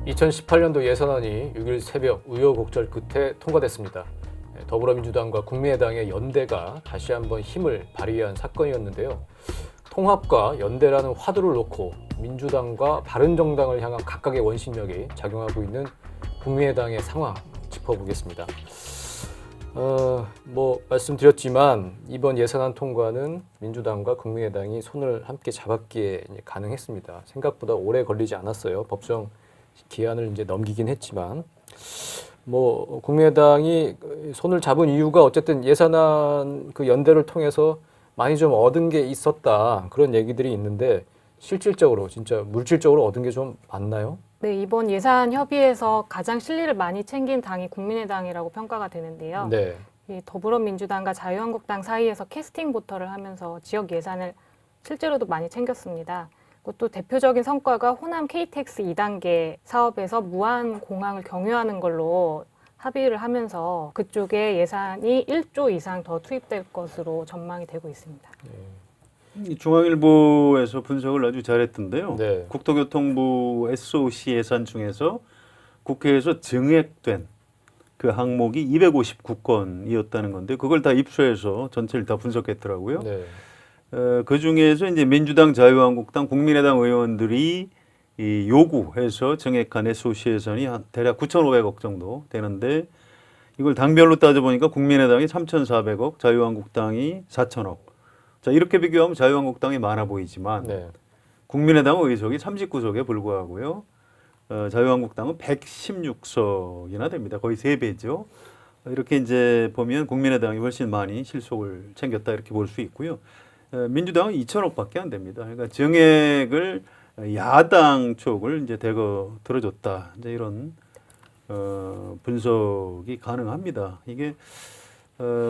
2018년도 예산안이 6일 새벽 우여곡절 끝에 통과됐습니다. 더불어민주당과 국민의당의 연대가 다시 한번 힘을 발휘한 사건이었는데요. 통합과 연대라는 화두를 놓고 민주당과 바른정당을 향한 각각의 원심력이 작용하고 있는 국민의당의 상황 짚어보겠습니다. 말씀드렸지만 이번 예산안 통과는 민주당과 국민의당이 손을 함께 잡았기에 가능했습니다. 생각보다 오래 걸리지 않았어요. 법정 기한을 이제 넘기긴 했지만 국민의당이 손을 잡은 이유가 어쨌든 예산안 그 연대를 통해서 많이 좀 얻은 게 있었다 그런 얘기들이 있는데 실질적으로 진짜 물질적으로 얻은 게 좀 많나요? 네, 이번 예산 협의에서 가장 실리를 많이 챙긴 당이 국민의당이라고 평가가 되는데요. 네. 이 더불어민주당과 자유한국당 사이에서 캐스팅 보터를 하면서 지역 예산을 실제로도 많이 챙겼습니다. 또 대표적인 성과가 호남 KTX 2단계 사업에서 무한 공항을 경유하는 걸로 합의를 하면서 그쪽에 예산이 1조 이상 더 투입될 것으로 전망이 되고 있습니다. 중앙일보에서 분석을 아주 잘했던데요. 네. 국토교통부 SOC 예산 중에서 국회에서 증액된 그 항목이 259건이었다는 건데 그걸 다 입수해서 전체를 다 분석했더라고요. 네. 그 중에서 이제 민주당, 자유한국당, 국민의당 의원들이 이 요구해서 증액한 SOC 예산이 한 대략 9,500억 정도 되는데 이걸 당별로 따져보니까 국민의당이 3,400억, 자유한국당이 4,000억. 자, 이렇게 비교하면 자유한국당이 많아 보이지만 네. 국민의당 의석이 39석에 불과하고요. 자유한국당은 116석이나 됩니다. 거의 3배죠. 이렇게 이제 보면 국민의당이 훨씬 많이 실속을 챙겼다 이렇게 볼 수 있고요. 민주당은 2천억밖에 안 됩니다. 그러니까 증액을 야당 쪽을 이제 대거 들어줬다. 이제 이런 분석이 가능합니다. 이게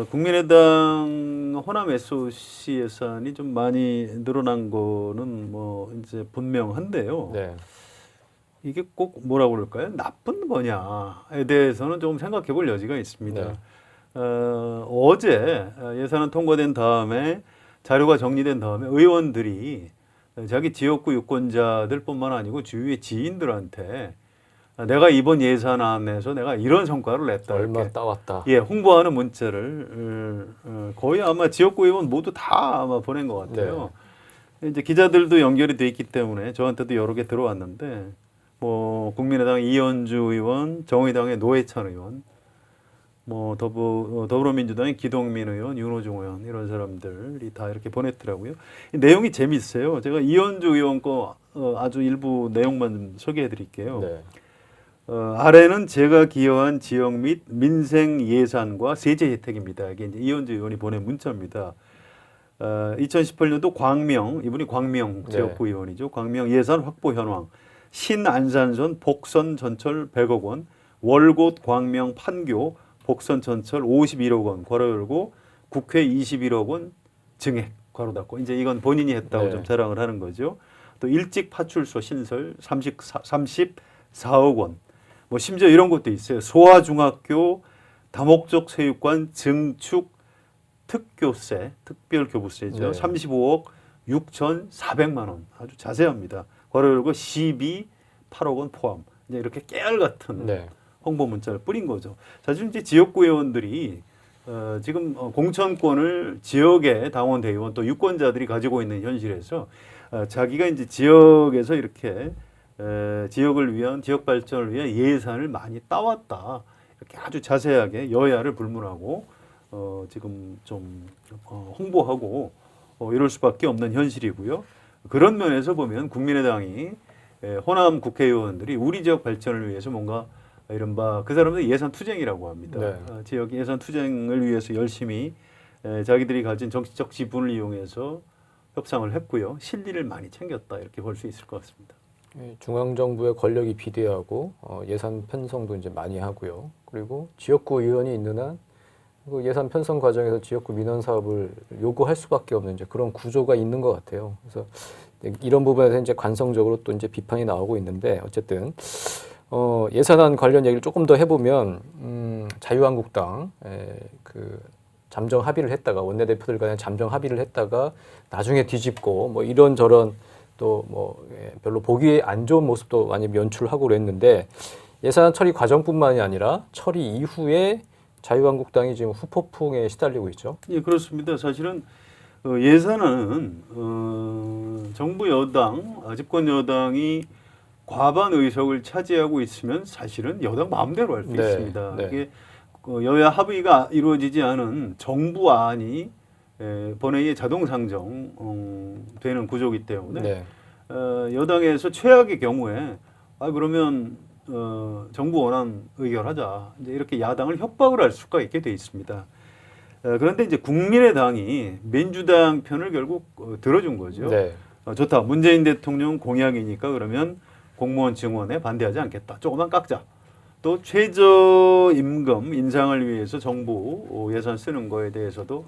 국민의당 호남 SOC 예산이 좀 많이 늘어난 거는 뭐 이제 분명한데요. 네. 이게 꼭 뭐라고 그럴까요? 나쁜 거냐에 대해서는 좀 생각해 볼 여지가 있습니다. 네. 어제 예산안 통과된 다음에 자료가 정리된 다음에 의원들이 자기 지역구 유권자들뿐만 아니고 주위의 지인들한테 내가 이번 예산안에서 내가 이런 성과를 냈다. 얼마 이렇게. 따왔다. 예, 홍보하는 문자를 거의 아마 지역구 의원 모두 다 아마 보낸 것 같아요. 이제 기자들도 연결이 돼 있기 때문에 저한테도 여러 개 들어왔는데 국민의당 이현주 의원, 정의당의 노회찬 의원, 더불어민주당의 기동민 의원, 윤호중 의원 이런 사람들이 다 이렇게 보냈더라고요. 내용이 재밌어요. 제가 이현주 의원 거 아주 일부 내용만 좀 소개해 드릴게요. 네. 아래는 제가 기여한 지역 및 민생 예산과 세제 혜택입니다. 이게 이제 이현주 의원이 보낸 문자입니다. 2018년도 이분이 광명 지역구 네. 의원이죠. 광명 예산 확보 현황. 신안산선 복선 전철 100억 원, 월곶 광명 판교 복선 전철 51억 원 괄호 열고 국회 21억 원 증액 괄호 닫고 이제 이건 본인이 했다고 네. 좀 자랑을 하는 거죠. 또 일찍 파출소 신설 34억 원. 심지어 이런 것도 있어요. 소아중학교 다목적 체육관 증축 특교세, 특별교부세죠. 네. 35억 6,400만 원. 아주 자세합니다. 괄호 열고 시비 8억 원 포함. 이제 이렇게 깨알 같은 네. 홍보 문자를 뿌린 거죠. 사실 이제 지역구 의원들이 지금 공천권을 지역의 당원 대의원 또 유권자들이 가지고 있는 현실에서 자기가 이제 지역에서 이렇게 지역을 위한 지역 발전을 위한 예산을 많이 따왔다. 이렇게 아주 자세하게 여야를 불문하고 지금 좀 홍보하고 이럴 수밖에 없는 현실이고요. 그런 면에서 보면 국민의당이 호남 국회의원들이 우리 지역 발전을 위해서 뭔가 이른바 그 사람들 예산 투쟁이라고 합니다. 네. 지역 예산 투쟁을 위해서 열심히 자기들이 가진 정치적 지분을 이용해서 협상을 했고요. 실리를 많이 챙겼다 이렇게 볼 수 있을 것 같습니다. 중앙정부의 권력이 비대하고 예산 편성도 이제 많이 하고요. 그리고 지역구 의원이 있는 한 그 예산 편성 과정에서 지역구 민원 사업을 요구할 수밖에 없는 이제 그런 구조가 있는 것 같아요. 그래서 이런 부분에서 이제 관성적으로 또 이제 비판이 나오고 있는데 어쨌든 예산안 관련 얘기를 조금 더 해보면 자유한국당 그 잠정 합의를 했다가 원내대표들 간에 잠정 합의를 했다가 나중에 뒤집고 이런저런 또 뭐 별로 보기 안 좋은 모습도 많이 연출하고 그랬는데 예산 처리 과정뿐만이 아니라 처리 이후에 자유한국당이 지금 후폭풍에 시달리고 있죠. 예, 그렇습니다. 사실은 예산은 정부 여당, 집권 여당이 과반 의석을 차지하고 있으면 사실은 여당 마음대로 할 수 네, 있습니다. 네. 이게 여야 합의가 이루어지지 않은 정부안이 본회의에 자동 상정 되는 구조이기 때문에 네. 여당에서 최악의 경우에 그러면 정부 원안 의결하자 이제 이렇게 야당을 협박을 할 수가 있게 돼 있습니다. 그런데 이제 국민의당이 민주당 편을 결국 들어준 거죠. 네. 좋다. 문재인 대통령 공약이니까 그러면 공무원 증원에 반대하지 않겠다. 조금만 깎자. 또 최저임금 인상을 위해서 정부 예산 쓰는 거에 대해서도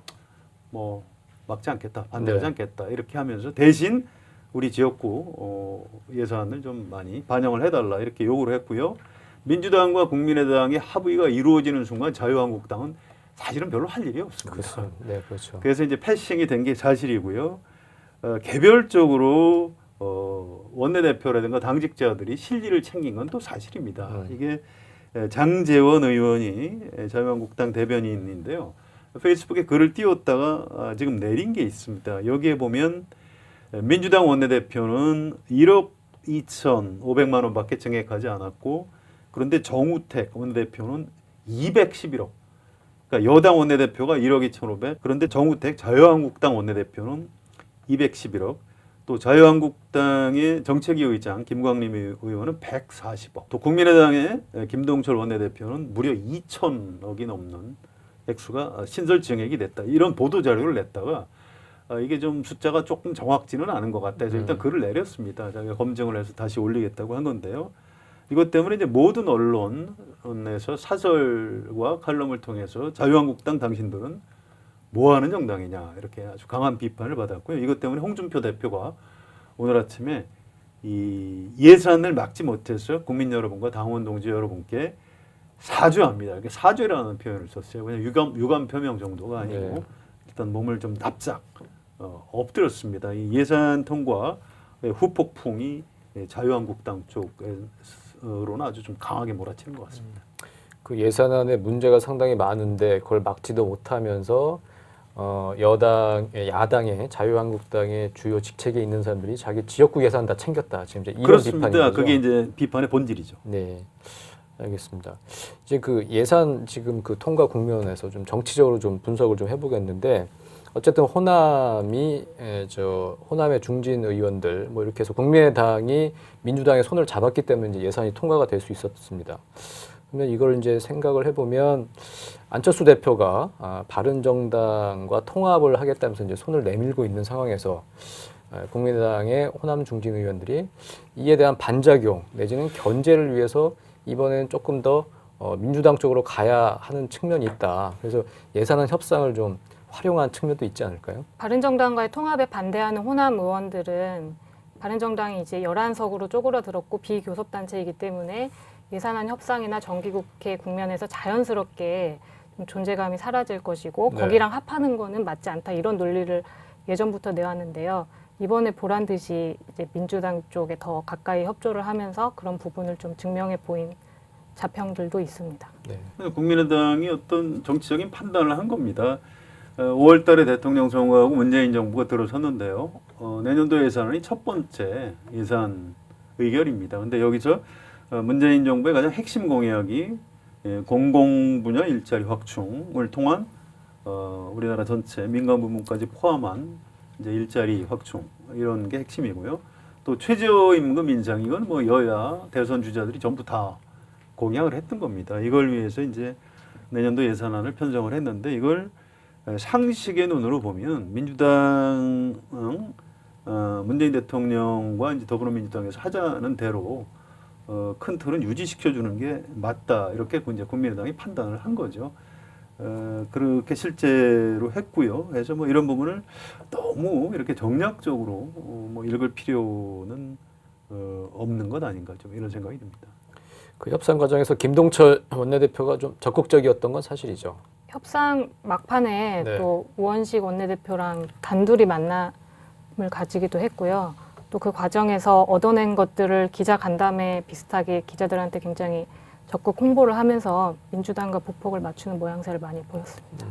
뭐 막지 않겠다. 반대하지 네. 않겠다. 이렇게 하면서 대신 우리 지역구 예산을 좀 많이 반영을 해달라 이렇게 요구를 했고요. 민주당과 국민의당의 합의가 이루어지는 순간 자유한국당은 사실은 별로 할 일이 없습니다. 그렇죠. 네, 그렇죠. 그래서 이제 패싱이 된 게 사실이고요. 개별적으로 원내대표라든가 당직자들이 실리를 챙긴 건 또 사실입니다. 이게 장제원 의원이 자유한국당 대변인인데요. 페이스북에 글을 띄웠다가 지금 내린 게 있습니다. 여기에 보면 민주당 원내대표는 1억 2,500만 원밖에 증액하지 않았고 그런데 정우택 원내대표는 211억. 그러니까 여당 원내대표가 1억 2,500 그런데 정우택 자유한국당 원내대표는 211억 또 자유한국당의 정책위 의장 김광림 의원은 140억 또 국민의당의 김동철 원내대표는 무려 2,000억이 넘는 액수가 신설 증액이 됐다. 이런 보도자료를 냈다가 이게 좀 숫자가 조금 정확지는 않은 것 같다 해서 일단 글을 내렸습니다. 자기가 검증을 해서 다시 올리겠다고 한 건데요. 이것 때문에 이제 모든 언론에서 사설과 칼럼을 통해서 자유한국당 당신들은 뭐 하는 정당이냐 이렇게 아주 강한 비판을 받았고요. 이것 때문에 홍준표 대표가 오늘 아침에 이 예산을 막지 못해서 국민 여러분과 당원 동지 여러분께 사죄합니다. 이렇게 사죄라는 표현을 썼어요. 그냥 유감 표명 정도가 아니고 네. 일단 몸을 좀 납작 엎드렸습니다. 이 예산 통과 후폭풍이 자유한국당 쪽으로는 아주 좀 강하게 몰아치는 것 같습니다. 그 예산안에 문제가 상당히 많은데 그걸 막지도 못하면서 야당의 자유한국당의 주요 직책에 있는 사람들이 자기 지역구 예산 다 챙겼다. 지금 이제 이런 그렇습니다. 비판인 거죠. 그게 이제 비판의 본질이죠. 네, 알겠습니다. 이제 그 예산 지금 그 통과 국면에서 좀 정치적으로 좀 분석을 좀 해보겠는데 어쨌든 호남의 중진 의원들 뭐 이렇게 해서 국민의당이 민주당의 손을 잡았기 때문에 이제 예산이 통과가 될 수 있었습니다. 그러면 이걸 이제 생각을 해보면 안철수 대표가 바른정당과 통합을 하겠다면서 이제 손을 내밀고 있는 상황에서 국민의당의 호남 중진 의원들이 이에 대한 반작용 내지는 견제를 위해서 이번에는 조금 더 민주당 쪽으로 가야 하는 측면이 있다. 그래서 예산안 협상을 좀 활용한 측면도 있지 않을까요? 바른정당과의 통합에 반대하는 호남 의원들은 바른정당이 이제 11석으로 쪼그라들었고 비교섭단체이기 때문에 예산안 협상이나 정기국회 국면에서 자연스럽게 좀 존재감이 사라질 것이고 네. 거기랑 합하는 거는 맞지 않다 이런 논리를 예전부터 내왔는데요. 이번에 보란 듯이 이제 민주당 쪽에 더 가까이 협조를 하면서 그런 부분을 좀 증명해 보인 자평들도 있습니다. 네. 국민의당이 어떤 정치적인 판단을 한 겁니다. 5월 달에 대통령 선거하고 문재인 정부가 들어섰는데요. 내년도 예산안이 첫 번째 예산 의결입니다. 그런데 여기서 문재인 정부의 가장 핵심 공약이 공공분야 일자리 확충을 통한 우리나라 전체 민간 부문까지 포함한 이제 일자리 확충 이런 게 핵심이고요. 또 최저임금 인상 이건 뭐 여야 대선 주자들이 전부 다 공약을 했던 겁니다. 이걸 위해서 이제 내년도 예산안을 편성을 했는데 이걸 상식의 눈으로 보면 민주당 문재인 대통령과 이제 더불어민주당에서 하자는 대로 큰 틀은 유지시켜주는 게 맞다 이렇게 이제 국민의당이 판단을 한 거죠. 그렇게 실제로 했고요. 그래서 뭐 이런 부분을 너무 이렇게 정략적으로 뭐 읽을 필요는 없는 것 아닌가 좀 이런 생각이 듭니다. 그 협상 과정에서 김동철 원내대표가 좀 적극적이었던 건 사실이죠. 협상 막판에 네. 또 우원식 원내대표랑 단둘이 만남을 가지기도 했고요. 또 그 과정에서 얻어낸 것들을 기자 간담회 비슷하게 기자들한테 굉장히 적극 홍보를 하면서 민주당과 보폭을 맞추는 모양새를 많이 보였습니다.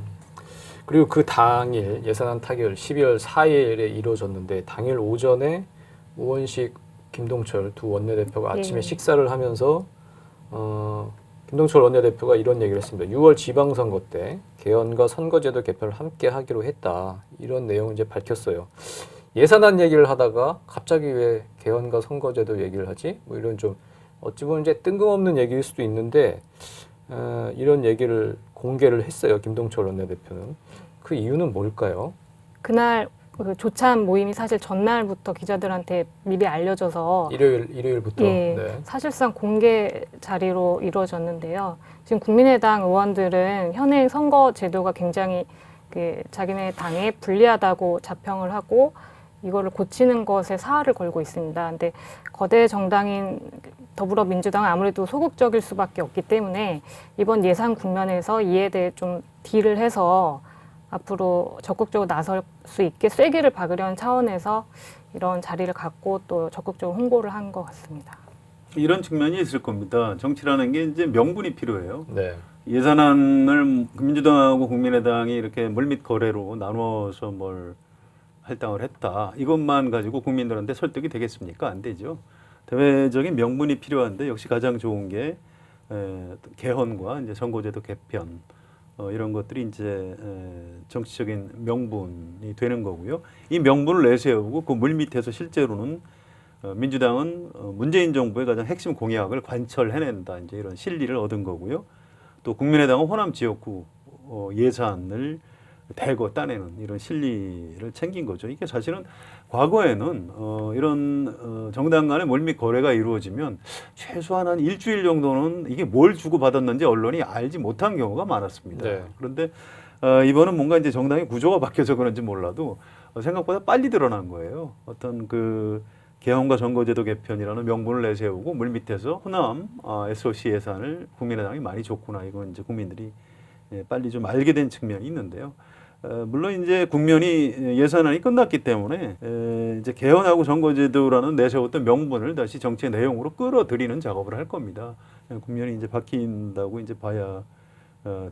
그리고 그 당일 예산안 타결 12월 4일에 이루어졌는데 당일 오전에 우원식, 김동철 두 원내대표가 아침에 예. 식사를 하면서 김동철 원내대표가 이런 얘기를 했습니다. 6월 지방선거 때 개헌과 선거제도 개편을 함께 하기로 했다. 이런 내용을 이제 밝혔어요. 예산안 얘기를 하다가 갑자기 왜 개헌과 선거제도 얘기를 하지? 뭐 이런 좀 어찌 보면 이제 뜬금없는 얘기일 수도 있는데 이런 얘기를 공개를 했어요. 김동철 원내대표는. 그 이유는 뭘까요? 그날 그 조찬 모임이 사실 전날부터 기자들한테 미리 알려져서 일요일부터. 예, 네. 사실상 공개 자리로 이루어졌는데요. 지금 국민의당 의원들은 현행 선거 제도가 굉장히 그 자기네 당에 불리하다고 자평을 하고 이거를 고치는 것에 사활을 걸고 있습니다. 근데 거대 정당인 더불어민주당은 아무래도 소극적일 수밖에 없기 때문에 이번 예산 국면에서 이에 대해 좀 딜을 해서 앞으로 적극적으로 나설 수 있게 쐐기를 박으려는 차원에서 이런 자리를 갖고 또 적극적으로 홍보를 한 것 같습니다. 이런 측면이 있을 겁니다. 정치라는 게 이제 명분이 필요해요. 네. 예산안을 민주당하고 국민의당이 이렇게 물밑 거래로 나눠서 뭘 할당을 했다. 이것만 가지고 국민들한테 설득이 되겠습니까? 안 되죠. 대외적인 명분이 필요한데 역시 가장 좋은 게 개헌과 이제 선거제도 개편 이런 것들이 이제 정치적인 명분이 되는 거고요. 이 명분을 내세우고 그 물밑에서 실제로는 민주당은 문재인 정부의 가장 핵심 공약을 관철해낸다. 이제 이런 실리를 얻은 거고요. 또 국민의당은 호남 지역구 예산을 대거 따내는 이런 실리를 챙긴 거죠. 이게 사실은 과거에는 이런 정당 간의 물밑 거래가 이루어지면 최소한 한 일주일 정도는 이게 뭘 주고 받았는지 언론이 알지 못한 경우가 많았습니다. 네. 그런데 이번은 뭔가 이제 정당의 구조가 바뀌어서 그런지 몰라도 생각보다 빨리 드러난 거예요. 어떤 그 개헌과 선거제도 개편이라는 명분을 내세우고 물밑에서 호남 SOC 예산을 국민의당이 많이 줬구나. 이건 이제 국민들이 빨리 좀 알게 된 측면이 있는데요. 물론 이제 국면이 예산안이 끝났기 때문에 이제 개헌하고 선거제도라는 내세웠던 명분을 다시 정치의 내용으로 끌어들이는 작업을 할 겁니다. 국면이 이제 바뀐다고 이제 봐야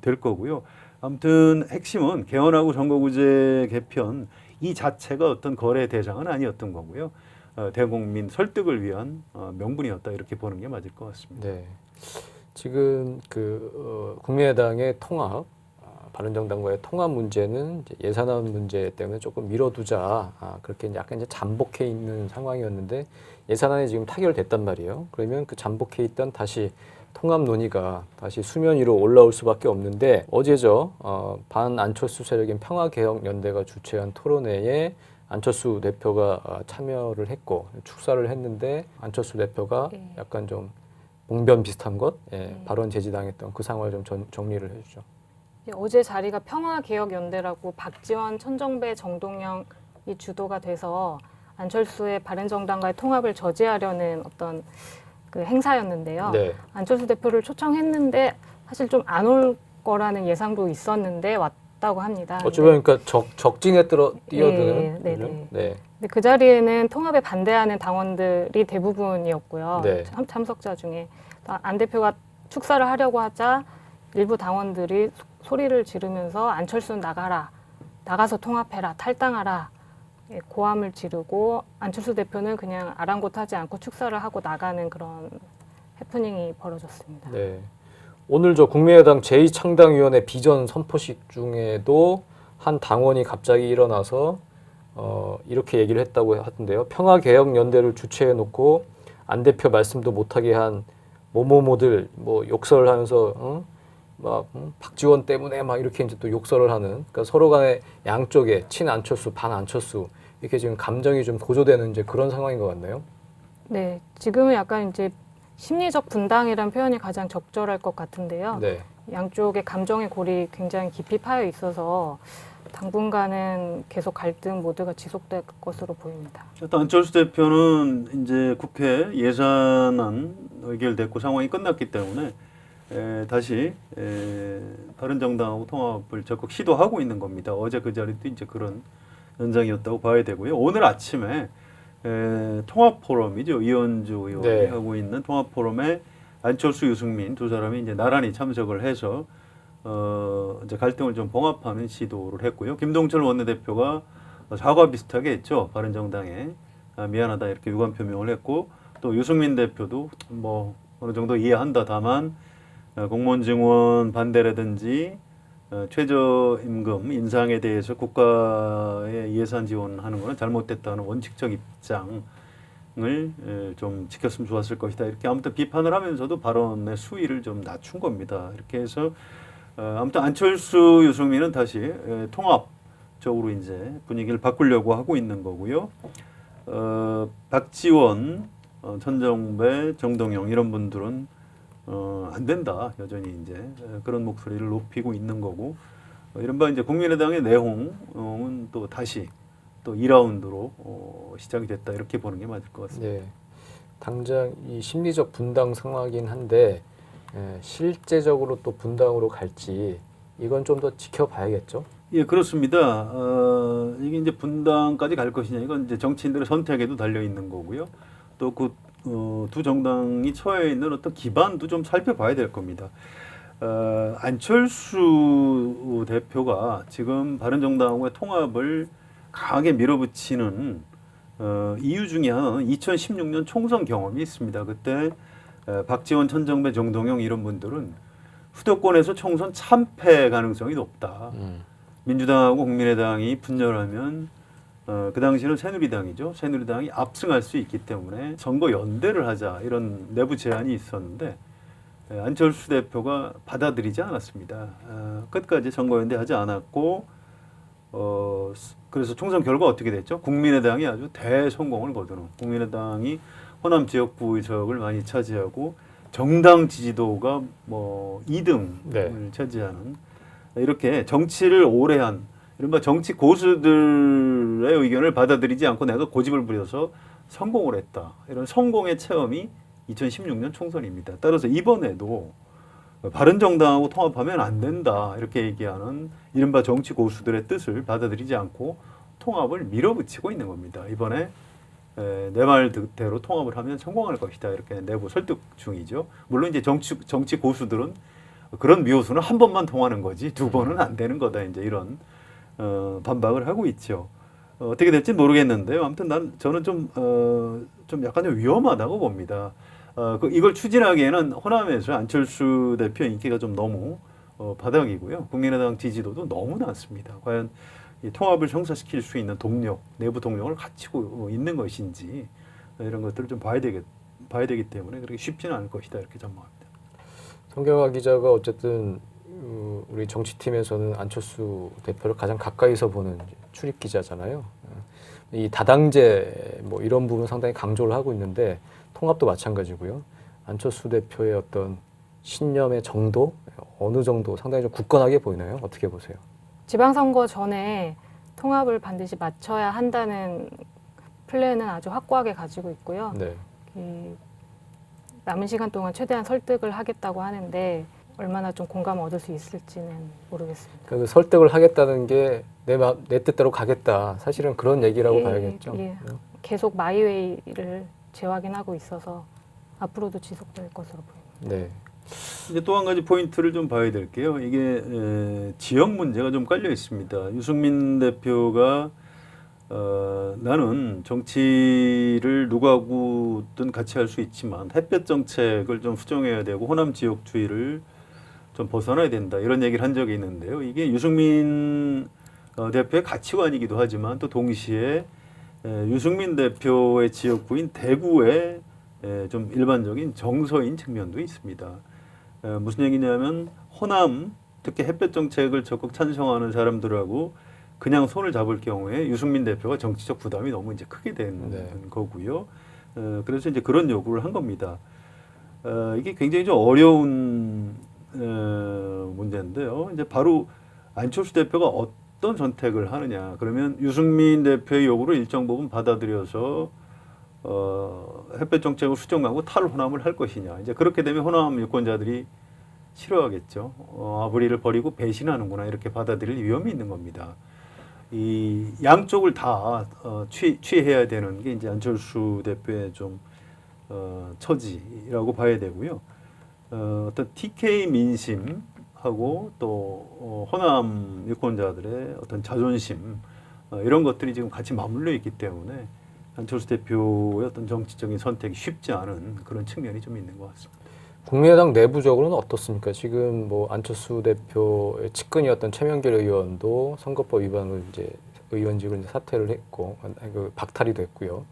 될 거고요. 아무튼 핵심은 개헌하고 선거구제 개편 이 자체가 어떤 거래 대상은 아니었던 거고요. 대국민 설득을 위한 명분이었다 이렇게 보는 게 맞을 것 같습니다. 네. 지금 국민의당의 통합, 바른정당과의 통합 문제는 이제 예산안 문제 때문에 조금 미뤄두자. 그렇게 약간 이제 잠복해 있는 상황이었는데 예산안이 지금 타결됐단 말이에요. 그러면 그 잠복해 있던 다시 통합 논의가 다시 수면 위로 올라올 수밖에 없는데 어제죠. 반안철수 세력인 평화개혁연대가 주최한 토론회에 안철수 대표가 참여를 했고 축사를 했는데 안철수 대표가 약간 좀 봉변 비슷한 것, 발언 제지당했던 그 상황을 좀 정리를 해주죠. 어제 자리가 평화개혁연대라고 박지원, 천정배, 정동영이 주도가 돼서 안철수의 바른정당과의 통합을 저지하려는 어떤 그 행사였는데요. 네. 안철수 대표를 초청했는데 사실 좀 안 올 거라는 예상도 있었는데 왔다고 합니다. 어찌 보면 그러니까 적진에 뛰어드는. 네, 그죠? 네. 네. 근데 그 자리에는 통합에 반대하는 당원들이 대부분이었고요. 네. 참석자 중에 안 대표가 축사를 하려고 하자 일부 당원들이 소리를 지르면서 안철수는 나가라, 나가서 통합해라, 탈당하라 고함을 지르고 안철수 대표는 그냥 아랑곳하지 않고 축사를 하고 나가는 그런 해프닝이 벌어졌습니다. 네. 오늘 저 국민의당 제2창당위원회 비전 선포식 중에도 한 당원이 갑자기 일어나서 이렇게 얘기를 했다고 하던데요. 평화개혁연대를 주최해놓고 안 대표 말씀도 못하게 한 모모모들 뭐 욕설을 하면서 박지원 때문에 막 이렇게 이제 또 욕설을 하는 그러니까 서로 간에 양쪽에 친안철수, 반안철수 이렇게 지금 감정이 좀 고조되는 이제 그런 상황인 것 같네요. 네, 지금은 약간 이제 심리적 분당이라는 표현이 가장 적절할 것 같은데요. 네. 양쪽의 감정의 골이 굉장히 깊이 파여 있어서 당분간은 계속 갈등 모드가 지속될 것으로 보입니다. 일단 안철수 대표는 이제 국회 예산안 의결됐고 상황이 끝났기 때문에 다시 바른정당하고 통합을 적극 시도하고 있는 겁니다. 어제 그 자리도 이제 그런 현장이었다고 봐야 되고요. 오늘 아침에 통합 포럼이죠. 이현주 의원이 네. 하고 있는 통합 포럼에 안철수, 유승민 두 사람이 이제 나란히 참석을 해서 이제 갈등을 좀 봉합하는 시도를 했고요. 김동철 원내대표가 사과 비슷하게 했죠. 바른정당에 미안하다 이렇게 유감 표명을 했고, 또 유승민 대표도 뭐 어느 정도 이해한다. 다만 공무원 증원 반대라든지 최저임금 인상에 대해서 국가의 예산 지원하는 것은 잘못됐다는 원칙적 입장을 좀 지켰으면 좋았을 것이다. 이렇게 아무튼 비판을 하면서도 발언의 수위를 좀 낮춘 겁니다. 이렇게 해서 아무튼 안철수, 유승민은 다시 통합적으로 이제 분위기를 바꾸려고 하고 있는 거고요. 박지원, 천정배, 정동영 이런 분들은 안 된다. 여전히 이제 그런 목소리를 높이고 있는 거고, 이른바 이제 국민의당의 내홍은 또 다시 또 2라운드로 시작이 됐다. 이렇게 보는 게 맞을 것 같습니다. 네. 당장 이 심리적 분당 상황이긴 한데 실제적으로 또 분당으로 갈지 이건 좀 더 지켜봐야겠죠. 예, 그렇습니다. 이게 이제 분당까지 갈 것이냐, 이건 이제 정치인들의 선택에도 달려 있는 거고요. 또 그 두 정당이 처해 있는 어떤 기반도 좀 살펴봐야 될 겁니다. 안철수 대표가 지금 바른정당과의 통합을 강하게 밀어붙이는 이유 중에 하나는 2016년 총선 경험이 있습니다. 그때 박지원, 천정배, 정동영 이런 분들은 수도권에서 총선 참패 가능성이 높다. 민주당하고 국민의당이 분열하면 그 당시는 새누리당이죠. 새누리당이 압승할 수 있기 때문에 선거 연대를 하자 이런 내부 제안이 있었는데 안철수 대표가 받아들이지 않았습니다. 끝까지 선거 연대하지 않았고 그래서 총선 결과 어떻게 됐죠? 국민의당이 아주 대성공을 거두는, 국민의당이 호남 지역구 의석을 많이 차지하고 정당 지지도가 뭐 2등을 네. 차지하는, 이렇게 정치를 오래 한 이른바 정치 고수들의 의견을 받아들이지 않고 내가 고집을 부려서 성공을 했다. 이런 성공의 체험이 2016년 총선입니다. 따라서 이번에도 바른정당하고 통합하면 안 된다. 이렇게 얘기하는 이른바 정치 고수들의 뜻을 받아들이지 않고 통합을 밀어붙이고 있는 겁니다. 이번에 내 말대로 통합을 하면 성공할 것이다. 이렇게 내부 설득 중이죠. 물론 이제 정치 고수들은 그런 묘수는 한 번만 통하는 거지 두 번은 안 되는 거다. 이제 이런 반박을 하고 있죠. 어떻게 될지 모르겠는데요. 아무튼 저는 좀 약간 좀 위험하다고 봅니다. 이걸 추진하기에는 호남에서 안철수 대표 인기가 좀 너무 바닥이고요. 국민의당 지지도도 너무 낮습니다. 과연 이 통합을 성사시킬 수 있는 동력, 내부 동력을 갖추고 있는 것인지 이런 것들을 좀 봐야 되기 때문에 그렇게 쉽지는 않을 것이다. 이렇게 전망합니다. 성경화 기자가 어쨌든 우리 정치팀에서는 안철수 대표를 가장 가까이서 보는 출입 기자잖아요. 이 다당제 뭐 이런 부분 상당히 강조를 하고 있는데 통합도 마찬가지고요. 안철수 대표의 어떤 신념의 정도 어느 정도 상당히 좀 굳건하게 보이나요? 어떻게 보세요? 지방선거 전에 통합을 반드시 맞춰야 한다는 플랜은 아주 확고하게 가지고 있고요. 네. 남은 시간 동안 최대한 설득을 하겠다고 하는데 얼마나 좀 공감을 얻을 수 있을지는 모르겠습니다. 그 설득을 하겠다는 게 내 뜻대로 가겠다. 사실은 그런 얘기라고 봐야겠죠. 예. 계속 마이웨이를 재확인하고 있어서 앞으로도 지속될 것으로 보입니다. 네. 이제 또 한 가지 포인트를 좀 봐야 될게요. 이게 지역 문제가 좀 깔려 있습니다. 유승민 대표가 나는 정치를 누구하고든 같이 할 수 있지만 햇볕 정책을 좀 수정해야 되고 호남 지역주의를 좀 벗어나야 된다. 이런 얘기를 한 적이 있는데요. 이게 유승민 대표의 가치관이기도 하지만 또 동시에 유승민 대표의 지역구인 대구의 좀 일반적인 정서인 측면도 있습니다. 무슨 얘기냐면 호남, 특히 햇볕 정책을 적극 찬성하는 사람들하고 그냥 손을 잡을 경우에 유승민 대표가 정치적 부담이 너무 이제 크게 되는 거고요. 그래서 이제 그런 요구를 한 겁니다. 이게 굉장히 좀 어려운 문제인데요. 이제 바로 안철수 대표가 어떤 선택을 하느냐. 그러면 유승민 대표의 요구를 일정 부분 받아들여서 햇볕 정책을 수정하고 탈호남을 할 것이냐. 이제 그렇게 되면 호남 유권자들이 싫어하겠죠. 아버리를 버리고 배신하는구나 이렇게 받아들일 위험이 있는 겁니다. 이 양쪽을 다 취해야 되는 게 이제 안철수 대표의 좀 처지라고 봐야 되고요. 어떤 TK 민심하고 또 호남 유권자들의 어떤 자존심 이런 것들이 지금 같이 맞물려 있기 때문에 안철수 대표의 어떤 정치적인 선택이 쉽지 않은 그런 측면이 좀 있는 것 같습니다. 국민의당 내부적으로는 어떻습니까? 지금 뭐 안철수 대표의 측근이었던 최명길 의원도 선거법 위반으로 이제 의원직을 이제 사퇴를 했고 박탈이 됐고요.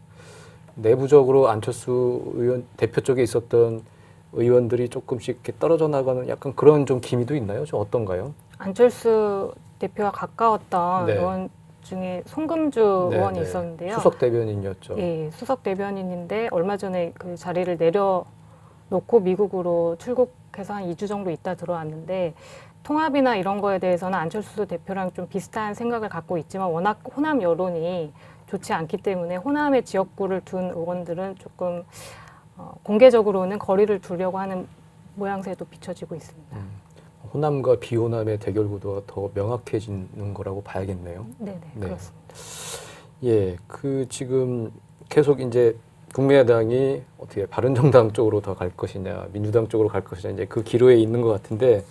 내부적으로 안철수 의원 대표 쪽에 있었던 의원들이 조금씩 이렇게 떨어져 나가는 약간 그런 좀 기미도 있나요? 좀 어떤가요? 안철수 대표와 가까웠던 네. 의원 중에 송금주 네, 의원이 네. 있었는데요. 수석 대변인이었죠. 예, 수석 대변인인데 얼마 전에 그 자리를 내려놓고 미국으로 출국해서 한 2주 정도 있다 들어왔는데 통합이나 이런 거에 대해서는 안철수 대표랑 좀 비슷한 생각을 갖고 있지만 워낙 호남 여론이 좋지 않기 때문에 호남의 지역구를 둔 의원들은 조금 공개적으로는 거리를 두려고 하는 모양새도 비춰지고 있습니다. 호남과 비호남의 대결 구도가 더 명확해지는 거라고 봐야겠네요. 네네, 네. 그렇습니다. 예, 그 지금 계속 이제 국민의당이 어떻게 바른정당 쪽으로 더 갈 것이냐, 민주당 쪽으로 갈 것이냐 이제 그 기로에 있는 것 같은데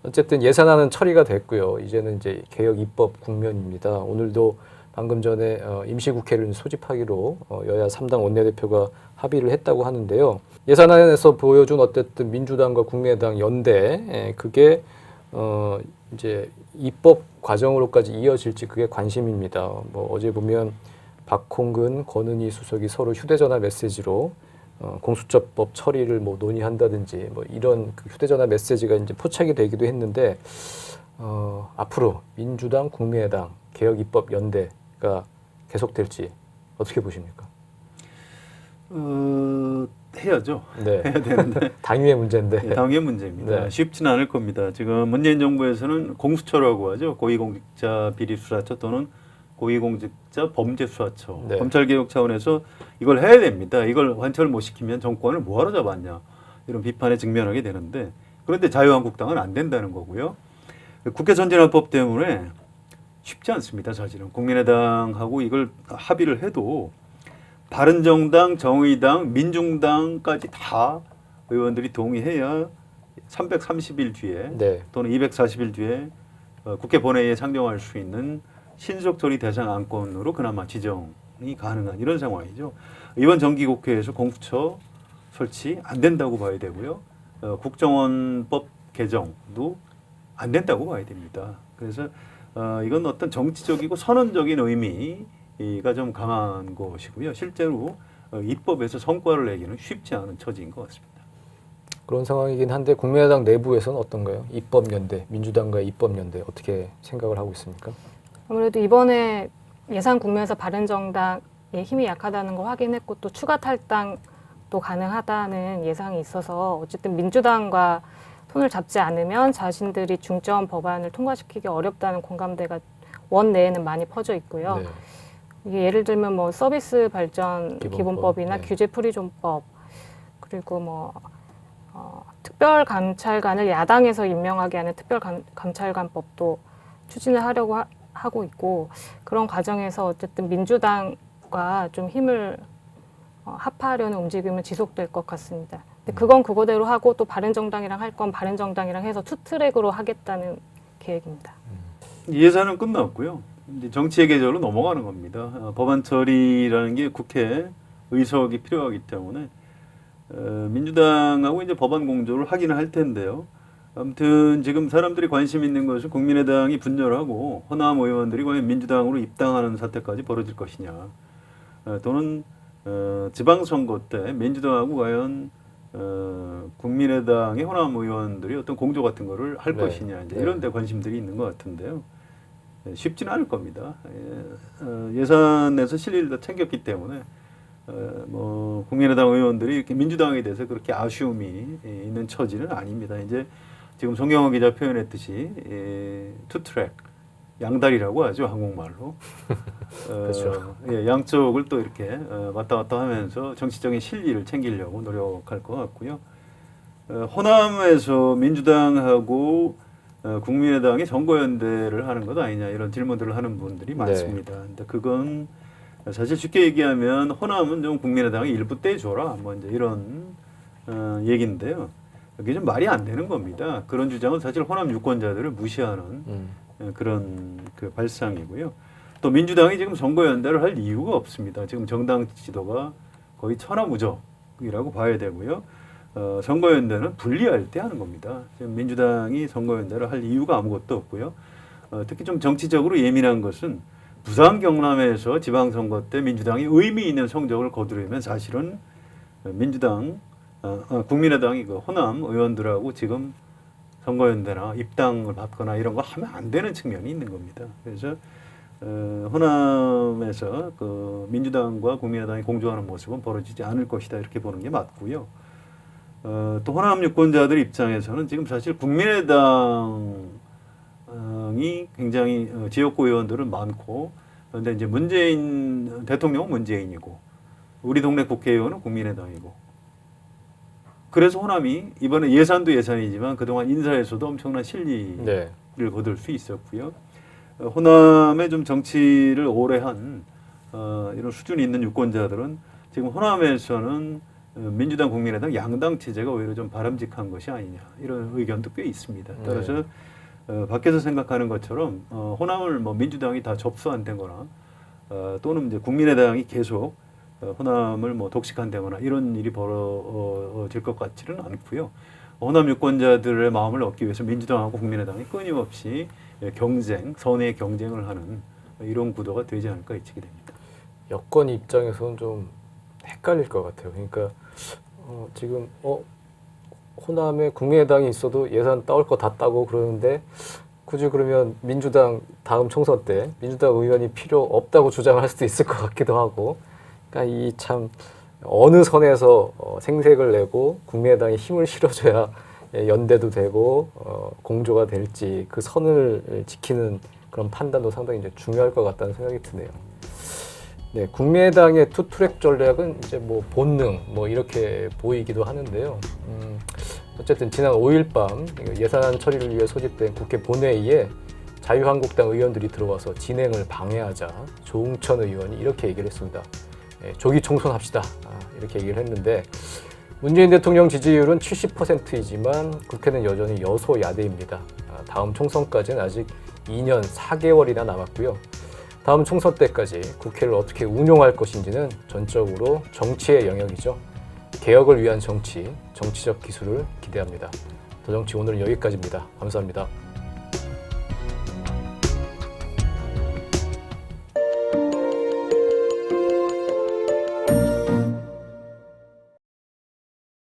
어쨌든 예산안은 처리가 됐고요. 이제는 이제 개혁 입법 국면입니다. 오늘도 방금 전에 임시국회를 소집하기로 여야 3당 원내대표가 합의를 했다고 하는데요. 예산안에서 보여준 어쨌든 민주당과 국민의당 연대 그게 이제 입법 과정으로까지 이어질지 그게 관심입니다. 뭐 어제 보면 박홍근, 권은희 수석이 서로 휴대전화 메시지로 공수처법 처리를 뭐 논의한다든지 뭐 이런 그 휴대전화 메시지가 이제 포착이 되기도 했는데 앞으로 민주당, 국민의당 개혁 입법 연대가 계속될지 어떻게 보십니까? 해야죠. 네. 해야 되는데 당위의 문제인데. 당의 문제입니다. 네. 쉽지는 않을 겁니다. 지금 문재인 정부에서는 공수처라고 하죠. 고위공직자 비리수사처 또는 고위공직자 범죄수사처. 네. 검찰개혁 차원에서 이걸 해야 됩니다. 이걸 완철 못 시키면 정권을 뭐하러 잡았냐. 이런 비판에 직면하게 되는데 그런데 자유한국당은 안 된다는 거고요. 국회 선진화법 때문에 쉽지 않습니다. 사실은 국민의당하고 이걸 합의를 해도 바른정당, 정의당, 민중당까지 다 의원들이 동의해야 330일 뒤에 네. 또는 240일 뒤에 국회 본회의에 상정할 수 있는 신속처리 대상 안건으로 그나마 지정이 가능한 이런 상황이죠. 이번 정기국회에서 공수처 설치 안 된다고 봐야 되고요. 국정원법 개정도 안 된다고 봐야 됩니다. 그래서 이건 어떤 정치적이고 선언적인 의미가 좀 강한 것이고요. 실제로 입법에서 성과를 내기는 쉽지 않은 처지인 것 같습니다. 그런 상황이긴 한데 국민의당 내부에서는 어떤가요? 입법연대, 민주당과의 입법연대 어떻게 생각을 하고 있습니까? 아무래도 이번에 예산 국면에서 바른정당의 힘이 약하다는 거 확인했고 또 추가 탈당도 가능하다는 예상이 있어서 어쨌든 민주당과 손을 잡지 않으면 자신들이 중점 법안을 통과시키기 어렵다는 공감대가 원내에는 많이 퍼져 있고요. 네. 이게 예를 들면 뭐 서비스 발전 기본법이나 네. 규제 프리존법 그리고 뭐 특별 감찰관을 야당에서 임명하게 하는 특별 감찰관법도 추진을 하려고 하고 있고 그런 과정에서 어쨌든 민주당과 좀 힘을 합하려는 움직임은 지속될 것 같습니다. 근데 그건 그거대로 하고 또 바른정당이랑 할 건 바른정당이랑 해서 투트랙으로 하겠다는 계획입니다. 예산은 끝났고요. 이제 정치의 계절로 넘어가는 겁니다. 법안 처리라는 게 국회 의석이 필요하기 때문에 민주당하고 이제 법안 공조를 하기는 할 텐데요. 아무튼 지금 사람들이 관심 있는 것은 국민의당이 분열하고 호남 의원들이 과연 민주당으로 입당하는 사태까지 벌어질 것이냐 또는 지방선거 때 민주당하고 과연 국민의당의 호남 의원들이 어떤 공조 같은 거를 할 네. 것이냐 이제 이런 데 관심들이 있는 것 같은데요. 쉽지는 않을 겁니다. 예산에서 실리를 다 챙겼기 때문에 뭐 국민의당 의원들이 이렇게 민주당에 대해서 그렇게 아쉬움이 있는 처지는 아닙니다. 이제 지금 송영호 기자 표현했듯이 투트랙 양다리라고 하죠 한국말로. 그렇죠. 예, 양쪽을 또 이렇게 왔다 갔다 하면서 정치적인 실리를 챙기려고 노력할 것 같고요. 호남에서 민주당하고 국민의당이 선거연대를 하는 것 아니냐 이런 질문들을 하는 분들이 많습니다. 근데 그건 사실 쉽게 얘기하면 호남은 좀 국민의당이 일부 떼줘라 뭐 이제 이런 얘기인데요. 이게 좀 말이 안 되는 겁니다. 그런 주장은 사실 호남 유권자들을 무시하는 그런 그 발상이고요. 또 민주당이 지금 선거연대를 할 이유가 없습니다. 지금 정당 지도가 거의 천하무적이라고 봐야 되고요. 선거연대는 분리할 때 하는 겁니다. 지금 민주당이 선거연대를 할 이유가 아무것도 없고요. 특히 좀 정치적으로 예민한 것은 부산 경남에서 지방선거 때 민주당이 의미 있는 성적을 거두려면 사실은 국민의당이 그 호남 의원들하고 지금 선거연대나 입당을 받거나 이런 거 하면 안 되는 측면이 있는 겁니다. 그래서 호남에서 그 민주당과 국민의당이 공조하는 모습은 벌어지지 않을 것이다 이렇게 보는 게 맞고요. 또 호남 유권자들 입장에서는 지금 사실 국민의당이 굉장히 지역구 의원들은 많고 그런데 이제 대통령은 문재인이고 우리 동네 국회의원은 국민의당이고 그래서 호남이 이번에 예산도 예산이지만 그동안 인사에서도 엄청난 실리를 거둘 수 있었고요. 호남의 좀 정치를 오래 한 이런 수준이 있는 유권자들은 지금 호남에서는 민주당, 국민의당 양당 체제가 오히려 좀 바람직한 것이 아니냐 이런 의견도 꽤 있습니다. 따라서 밖에서 생각하는 것처럼 호남을 뭐 민주당이 다 접수한다거나 또는 이제 국민의당이 계속 호남을 뭐 독식한다거나 이런 일이 벌어질 것 같지는 않고요. 호남 유권자들의 마음을 얻기 위해서 민주당하고 국민의당이 끊임없이 선의 경쟁을 하는 이런 구도가 되지 않을까 예측이 됩니다. 여권 입장에서는 좀 헷갈릴 것 같아요. 그러니까 지금 호남에 국민의당이 있어도 예산 따올 거 다 따고 그러는데 굳이 그러면 민주당 다음 총선 때 민주당 의원이 필요 없다고 주장할 수도 있을 것 같기도 하고 그러니까 이 참 어느 선에서 생색을 내고 국민의당에 힘을 실어줘야 연대도 되고 공조가 될지 그 선을 지키는 그런 판단도 상당히 이제 중요할 것 같다는 생각이 드네요. 네, 국민의당의 투트랙 전략은 이제 뭐 본능 뭐 이렇게 보이기도 하는데요. 어쨌든 지난 5일 밤 예산 처리를 위해 소집된 국회 본회의에 자유한국당 의원들이 들어와서 진행을 방해하자 조응천 의원이 이렇게 얘기를 했습니다. 조기 총선합시다. 이렇게 얘기를 했는데 문재인 대통령 지지율은 70%이지만 국회는 여전히 여소야대입니다. 다음 총선까지는 아직 2년 4개월이나 남았고요. 다음 총선 때까지 국회를 어떻게 운용할 것인지는 전적으로 정치의 영역이죠. 개혁을 위한 정치, 정치적 기술을 기대합니다. 더 정치 오늘은 여기까지입니다. 감사합니다.